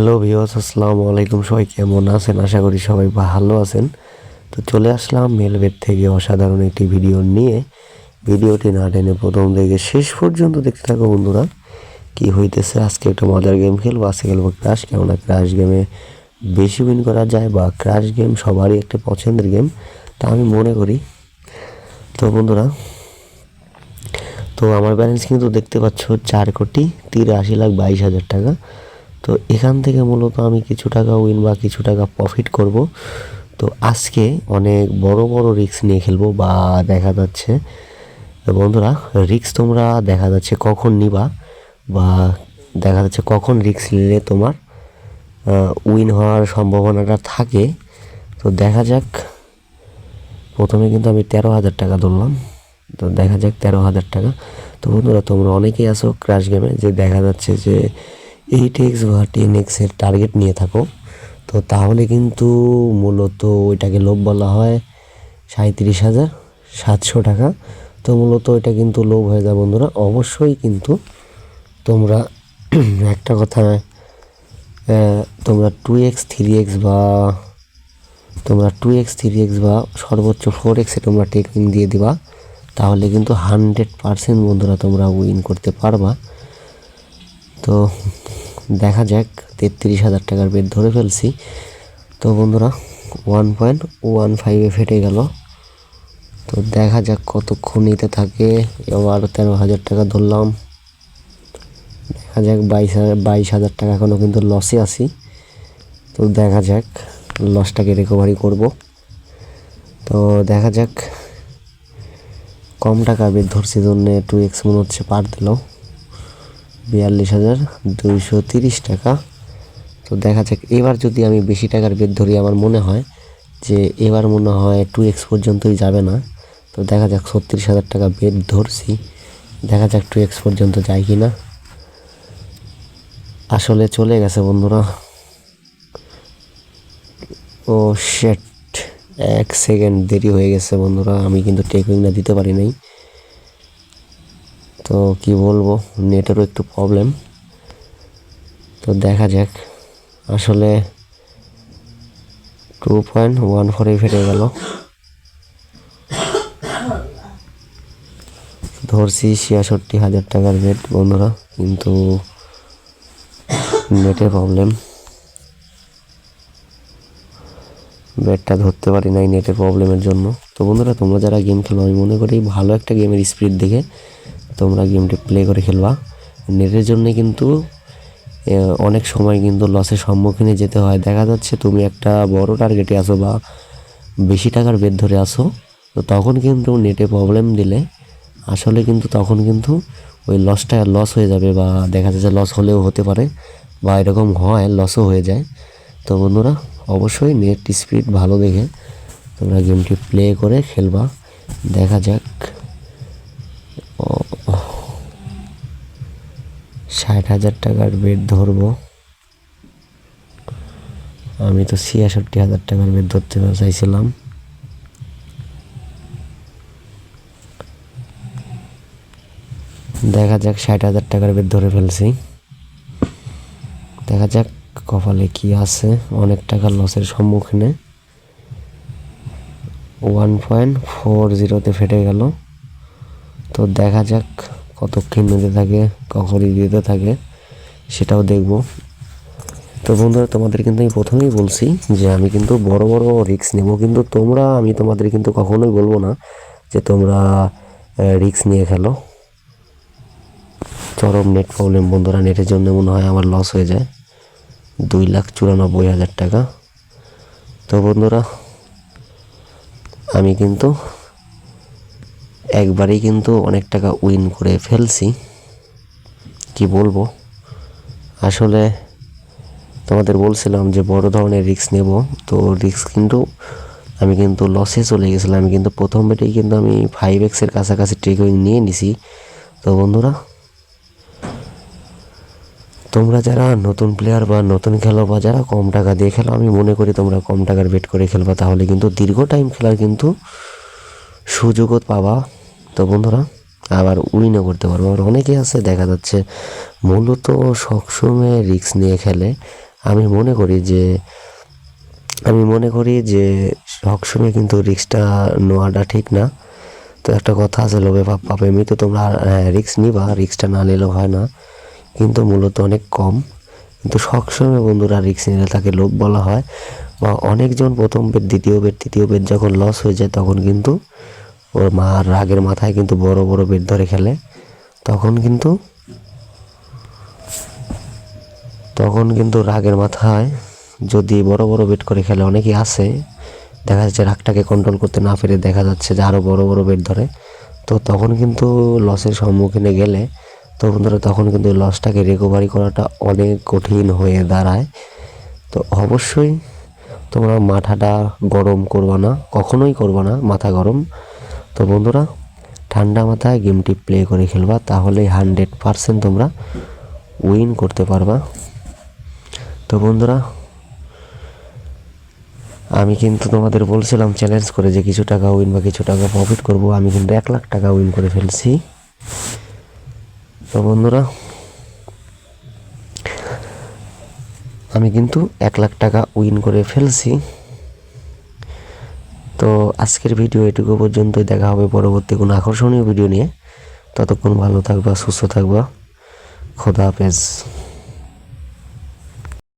Hello viewers, আসসালামু আলাইকুম। সবাই কেমন আছেন? আশা করি সবাই ভালো আছেন। তো চলে আসলাম মেলবেট থেকে অসাধারণ একটি ভিডিও নিয়ে। ভিডিওটি না টেনে প্রথম থেকে শেষ পর্যন্ত দেখতে থাকো বন্ধুরা। কি হইতেছে, আজকে একটা মজার গেম খেলবো। আজকে খেলবো ক্রাশ। কেননা ক্রাশ গেমে বেশি উইন করা যায়, বা ক্রাশ গেম সবারই একটা পছন্দের গেম, তা আমি মনে করি। তো বন্ধুরা, তো আমার ব্যালেন্স কিন্তু দেখতে পাচ্ছ 4,83,22,000 টাকা। তো এখান থেকে মূলত আমি কিছু টাকা উইন বা কিছু টাকা প্রফিট করব। তো আজকে অনেক বড় বড় রিস্ক নিয়ে খেলবো, বা দেখা যাচ্ছে বন্ধুরা, রিস্ক তোমরা দেখা যাচ্ছে কখন নিবা, বা দেখা যাচ্ছে কখন রিস্ক নিলে তোমার উইন হওয়ার সম্ভাবনাটা থাকে। তো দেখা যাক। প্রথমে কিন্তু আমি 13,000 টাকা ধরলাম। তো দেখা যাক 13,000 টাকা। তো বন্ধুরা, তোমরা অনেকেই আসো ক্র্যাশ গেমে, যে দেখা যাচ্ছে যে 8x বা 10x এর টার্গেট নিয়ে থাকো। তো তাহলে কিন্তু মূলত ওইটাকে লোভ বলা হয় 37,700 টাকা। তো মূলত এটা কিন্তু লোভ হয়ে যায় বন্ধুরা। অবশ্যই কিন্তু তোমরা একটা কথা, তোমরা 2x 3x বা তোমরা 2x 3x বা সর্বোচ্চ 4x এ তোমরা টেকিং দিয়ে দিবা, তাহলে কিন্তু 100% বন্ধুরা তোমরা উইন করতে পারবা। তো দেখা যাক, 33,000 টাকার বেট ধরে ফেলছি। তো বন্ধুরা, 1.15 ফেটে গেল। তো দেখা যাক কতক্ষণ নিতে থাকে। এবার 13,000 টাকা ধরলাম। দেখা যাক 22,000 টাকা এখনও কিন্তু লসে আছি। তো দেখা যাক, লসটাকে রিকভারি করব। তো দেখা যাক, কম টাকা বেট ধরছি জন্যে 2x মনে হচ্ছে পার দিল, 42,230 টাকা। তো দেখা যাক, এবার যদি আমি বেশি টাকার বেট ধরি, আমার মনে হয় যে এবার মনে হয় 2x পর্যন্তই যাবে না। তো দেখা যাক, 36,000 টাকা বেট ধরছি। দেখা যাক 2x পর্যন্ত যায় কি না। আসলে চলে গেছে বন্ধুরা। ও শেট, 1 সেকেন্ড দেরি হয়ে গেছে বন্ধুরা। আমি কিন্তু টেকিংটা দিতে পারি নাই। তো কি বলবো, নেটেরও একটু প্রবলেম। তো দেখা যাক, আসলে 2.14 ফেটে গেল। ধরছি 66,000 টাকার বেট বন্ধুরা, কিন্তু নেটের প্রবলেম, বেটটা ধরতে পারি নাই নেটের প্রবলেমের জন্য। তো বন্ধুরা, তোমরা যারা গেম খেলো, আমি মনে করি ভালো একটা গেমের স্পিড দেখে তোমরা গেমটি প্লে করে খেলবা। নেটের জন্যে কিন্তু অনেক সময় কিন্তু লসের সম্মুখীনে যেতে হয়। দেখা যাচ্ছে তুমি একটা বড় টার্গেটে আসো বা বেশি টাকার বেট ধরে আসো, তো তখন কিন্তু নেটে প্রবলেম দিলে আসলে কিন্তু তখন কিন্তু ওই লসটা লস হয়ে যাবে, বা দেখা যাচ্ছে লস হলেও হতে পারে, বা এরকম হয় লসও হয়ে যায়। তো বন্ধুরা, অবশ্যই নেট স্পিড ভালো দেখে তোমরা গেমটি প্লে করে খেলবা। দেখা যাক, 60,000 টাকার বেট ধরবো। আমি তো 66,000 টাকার বেট ধরতে চাইছিলাম। দেখা যাক, 60,000 টাকার বেট ধরে ফেলছি। দেখা যাক কপালে কি আছে। অনেক টাকার লসের সম্মুখীনে 1.40 ফেটে গেল। তো দেখা যাক কতক্ষণ নিতে থাকে, কখন দিতে থাকে, সেটাও দেখব। তো বন্ধুরা, তোমাদের কিন্তু আমি প্রথমেই বলছি যে আমি কিন্তু বড় বড় রিস্ক নেব, কিন্তু আমি তোমাদের কিন্তু কখনোই বলবো না যে তোমরা রিস্ক নিয়ে খেলো। চরম নেট প্রবলেম বন্ধুরা, নেটের জন্য মনে হয় আমার লস হয়ে যায় 2,94,000 টাকা। তো বন্ধুরা, আমি কিন্তু একবারেই কিন্তু অনেক টাকা উইন করে ফেলছি। কি বলবো, আসলে তোমাদের বলছিলাম যে বড় ধরনের রিস্ক নেব। তো রিস্ক কিন্তু আমি কিন্তু লসে চলে গেছিলাম। আমি কিন্তু প্রথম বেটেই কিন্তু আমি 5x এর কাছাকাছি টেকিং নিয়ে নিছি। তো বন্ধুরা, তোমরা যারা নতুন প্লেয়ার বা নতুন খেলো, বা যারা কম টাকা দিয়ে খেলো, আমি মনে করি তোমরা কম টাকার বেট করে খেলবা, তাহলে কিন্তু দীর্ঘ টাইম খেলার কিন্তু সুযোগও পাবা। তো বন্ধুরা, আবার উইনও করতে পারবো। আর অনেকেই আছে দেখা যাচ্ছে মূলত সবসময় রিস্ক নিয়ে খেলে, আমি মনে করি যে সবসময় কিন্তু রিস্কটা নেওয়াটা ঠিক না। তো একটা কথা আছে, লোভে পাপ পাপ। এমনি তো তোমরা রিস্ক নিবা, রিস্কটা না নিলেও হয় না, কিন্তু মূলত অনেক কম। কিন্তু সবসময় বন্ধুরা রিস্ক নিলে তাকে লোভ বলা হয়। বা অনেকজন প্রথম বের, দ্বিতীয় বের, তৃতীয় বের যখন লস হয়ে যায় তখন কিন্তু ওর রাগের মাথায় কিন্তু বড় বড় বেট ধরে খেলে। তখন কিন্তু রাগের মাথায় যদি বড় বড় বেট করে খেলে, অনেকেই আছে দেখা যাচ্ছে রাগটাকে কন্ট্রোল করতে না পেরে দেখা যাচ্ছে যে আরও বড় বড় বেট ধরে। তো তখন কিন্তু লসের সম্মুখীনে গেলে তো বন্ধুরা তখন কিন্তু লসটাকে রিকভারি করাটা অনেক কঠিন হয়ে দাঁড়ায়। তো অবশ্যই তোমরা মাথাটা গরম করবা না, কখনোই করবা না মাথা গরম। তো বন্ধুরা ঠান্ডা মাথায় গেমটি প্লে করে খেলবা, তাহলেই 100% তোমরা উইন করতে পারবা। তো বন্ধুরা আমি কিন্তু তোমাদের বলছিলাম চ্যালেঞ্জ করে যে কিছু টাকা উইন বা কিছু টাকা প্রফিট করব। আমি কিন্তু 1 লাখ টাকা উইন করে ফেলছি। তো বন্ধুরা আমি কিন্তু 1 লাখ টাকা উইন করে ফেলছি। তো আজকের ভিডিও এটুকু পর্যন্তই। দেখা হবে পরবর্তী কোনো আকর্ষণীয় ভিডিও নিয়ে। ততক্ষণ ভালো থাকবা, সুস্থ থাকবা। খোদা হাফেজ।